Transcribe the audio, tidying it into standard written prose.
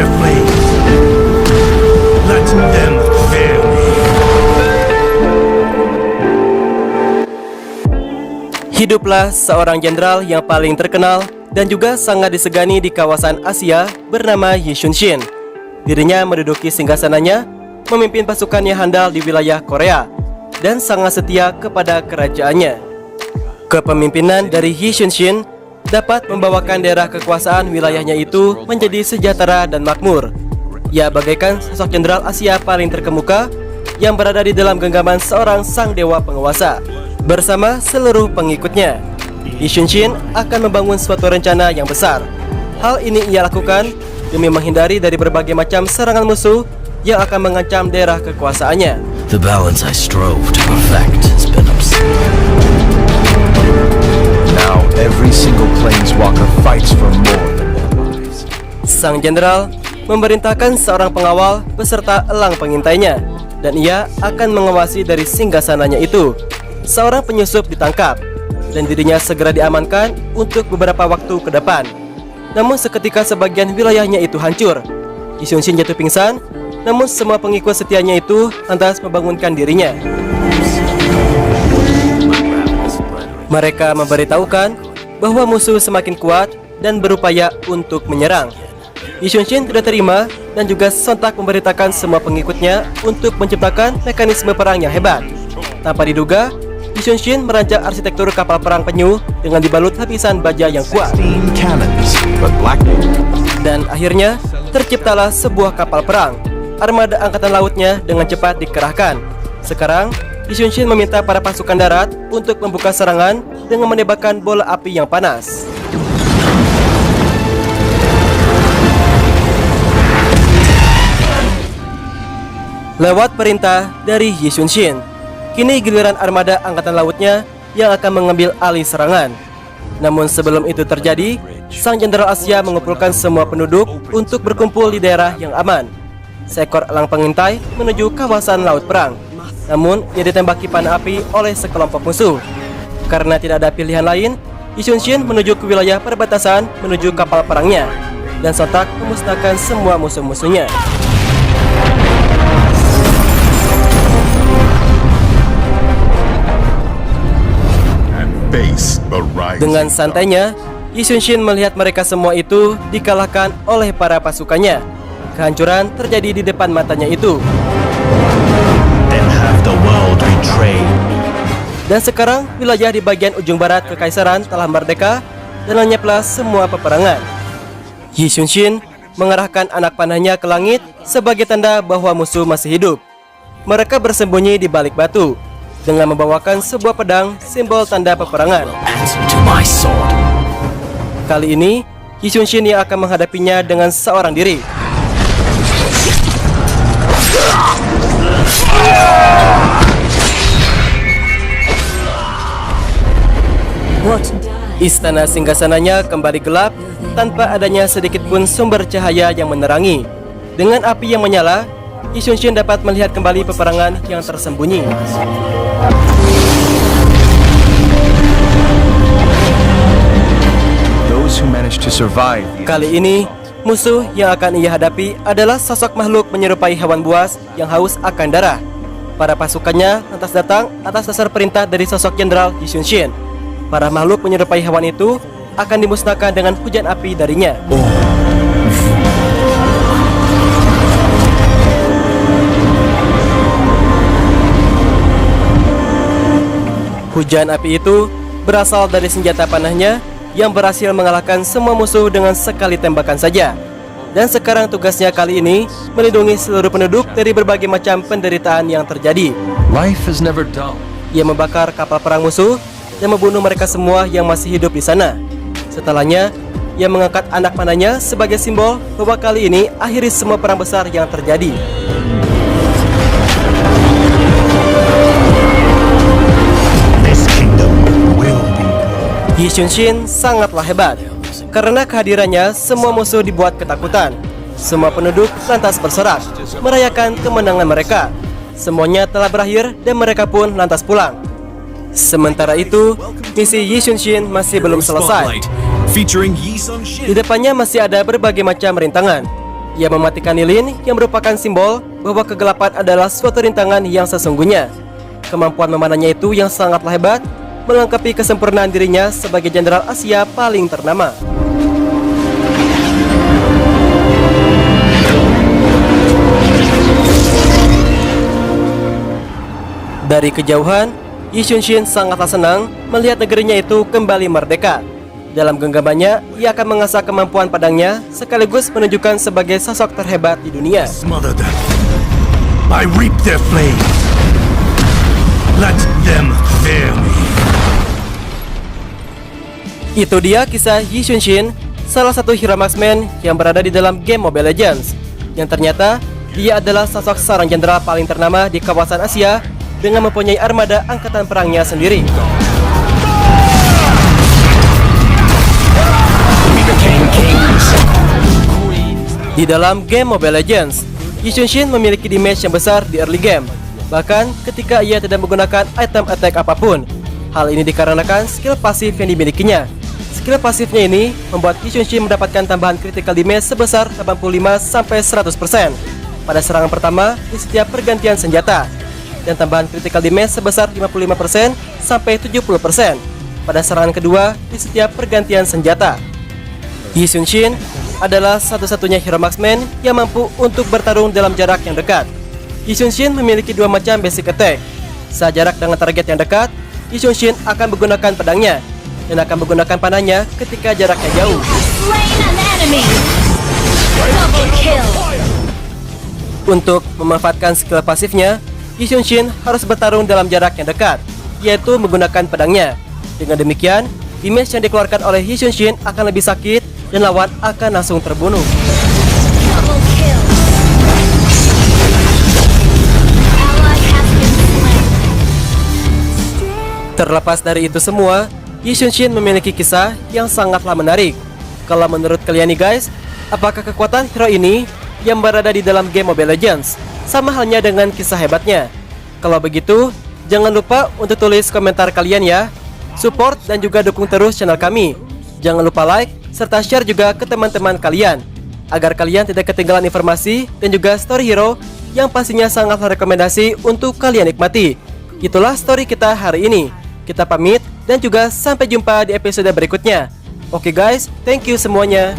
their flames. Let them fear me. Hiduplah seorang jenderal yang paling terkenal dan juga sangat disegani di kawasan Asia bernama Yi Sun-shin. Dirinya menduduki singgasananya, memimpin pasukannya handal di wilayah Korea, dan sangat setia kepada kerajaannya. Kepemimpinan dari Yi Sun-shin dapat membawakan daerah kekuasaan wilayahnya itu menjadi sejahtera dan makmur. Ia bagaikan sosok jenderal Asia paling terkemuka yang berada di dalam genggaman seorang sang dewa penguasa. Bersama seluruh pengikutnya, Yi Sun-shin akan membangun suatu rencana yang besar. Hal ini ia lakukan demi menghindari dari berbagai macam serangan musuh yang akan mengancam daerah kekuasaannya. The balance I strove to perfect has been upset. Now every single planeswalker fights for more than their lives. Sang jenderal memerintahkan seorang pengawal beserta elang pengintainya, dan ia akan mengawasi dari singgasananya itu. Seorang penyusup ditangkap, dan dirinya segera diamankan untuk beberapa waktu ke depan. Namun seketika sebagian wilayahnya itu hancur. Yi Sun-shin jatuh pingsan, namun semua pengikut setianya itu lantas membangunkan dirinya. Mereka memberitahukan bahwa musuh semakin kuat dan berupaya untuk menyerang. Yi Sun-shin tidak terima dan juga sontak memberitakan semua pengikutnya untuk menciptakan mekanisme perang yang hebat. Tanpa diduga, Yi Sun-shin merancang arsitektur kapal perang penyu dengan dibalut lapisan baja yang kuat. Dan akhirnya terciptalah sebuah kapal perang. Armada angkatan lautnya dengan cepat dikerahkan. Sekarang Yi Sun-shin meminta para pasukan darat untuk membuka serangan dengan menembakkan bola api yang panas. Lewat perintah dari Yi Sun-shin, kini giliran armada angkatan lautnya yang akan mengambil alih serangan. Namun sebelum itu terjadi, sang jenderal Asia mengumpulkan semua penduduk untuk berkumpul di daerah yang aman. Seekor elang pengintai menuju kawasan laut perang. Namun ia ditembaki panah api oleh sekelompok musuh. Karena tidak ada pilihan lain, Yi Sun-shin menuju ke wilayah perbatasan menuju kapal perangnya, dan sontak memusnahkan semua musuh-musuhnya. Dengan santainya, Yi Sun-shin melihat mereka semua itu dikalahkan oleh para pasukannya. Kehancuran terjadi di depan matanya itu. Then have the world betrayed me. Dan sekarang wilayah di bagian ujung barat kekaisaran telah merdeka dan lenyaplah semua peperangan. Yi Sun-shin mengarahkan anak panahnya ke langit sebagai tanda bahwa musuh masih hidup. Mereka bersembunyi di balik batu dengan membawakan sebuah pedang, simbol tanda peperangan. Kali ini, Yi Sun-shin yang akan menghadapinya dengan seorang diri. Istana singgasananya kembali gelap tanpa adanya sedikit pun sumber cahaya yang menerangi. Dengan api yang menyala, Yi Sun-shin dapat melihat kembali peperangan yang tersembunyi. Kali ini, musuh yang akan ia hadapi adalah sosok makhluk menyerupai hewan buas yang haus akan darah. Para pasukannya lantas datang atas dasar perintah dari sosok jenderal Yi Sun-shin. Para makhluk menyerupai hewan itu akan dimusnahkan dengan hujan api darinya. Hujan api itu berasal dari senjata panahnya yang berhasil mengalahkan semua musuh dengan sekali tembakan saja. Dan sekarang tugasnya kali ini melindungi seluruh penduduk dari berbagai macam penderitaan yang terjadi. Life is never dull. Ia membakar kapal perang musuh dan membunuh mereka semua yang masih hidup di sana. Setelahnya, ia mengangkat anak panahnya sebagai simbol bahwa kali ini akhiri semua perang besar yang terjadi. Yi Sun-shin sangatlah hebat. Karena kehadirannya, semua musuh dibuat ketakutan. Semua penduduk lantas bersorak, merayakan kemenangan mereka. Semuanya telah berakhir dan mereka pun lantas pulang. Sementara itu, misi Yi Sun-shin masih belum selesai. Di depannya masih ada berbagai macam rintangan. Ia mematikan lilin yang merupakan simbol bahwa kegelapan adalah suatu rintangan yang sesungguhnya. Kemampuan memanahnya itu yang sangatlah hebat, melengkapi kesempurnaan dirinya sebagai jenderal Asia paling ternama. Dari kejauhan, Yi Xunshin sangatlah senang melihat negerinya itu kembali merdeka. Dalam genggamannya, ia akan mengasah kemampuan pedangnya sekaligus menunjukkan sebagai sosok terhebat di dunia. Smother them. I reap their flames. Let them fear me. Itu dia kisah Yi Xunshin, salah satu hero marksman yang berada di dalam game Mobile Legends. Yang ternyata, dia adalah sosok seorang jenderal paling ternama di kawasan Asia dengan mempunyai armada angkatan perangnya sendiri. Di dalam game Mobile Legends, Yi Xunshin memiliki damage yang besar di early game, bahkan ketika ia tidak menggunakan item attack apapun. Hal ini dikarenakan skill pasif yang dimilikinya. Skill pasifnya ini membuat Yi Xunshin mendapatkan tambahan critical damage sebesar 85-100% pada serangan pertama di setiap pergantian senjata, dan tambahan critical damage sebesar 55-70% pada serangan kedua di setiap pergantian senjata. Yi Xunshin adalah satu-satunya hero marksman yang mampu untuk bertarung dalam jarak yang dekat. Yi Xunshin memiliki dua macam basic attack. Saat jarak dengan target yang dekat, Yi Xunshin akan menggunakan pedangnya dan akan menggunakan panahnya ketika jaraknya jauh. Untuk memanfaatkan skill pasifnya, Yi Xunshin harus bertarung dalam jarak yang dekat, yaitu menggunakan pedangnya. Dengan demikian, damage yang dikeluarkan oleh Yi Xunshin akan lebih sakit dan lawan akan langsung terbunuh. Terlepas dari itu semua, Yi Xunshin memiliki kisah yang sangatlah menarik. Kalau menurut kalian nih guys, apakah kekuatan hero ini yang berada di dalam game Mobile Legends sama halnya dengan kisah hebatnya? Kalau begitu, jangan lupa untuk tulis komentar kalian ya. Support dan juga dukung terus channel kami. Jangan lupa like serta share juga ke teman-teman kalian agar kalian tidak ketinggalan informasi dan juga story hero yang pastinya sangat rekomendasi untuk kalian nikmati. Itulah story kita hari ini. Kita pamit dan juga sampai jumpa di episode berikutnya. Oke guys, thank you semuanya.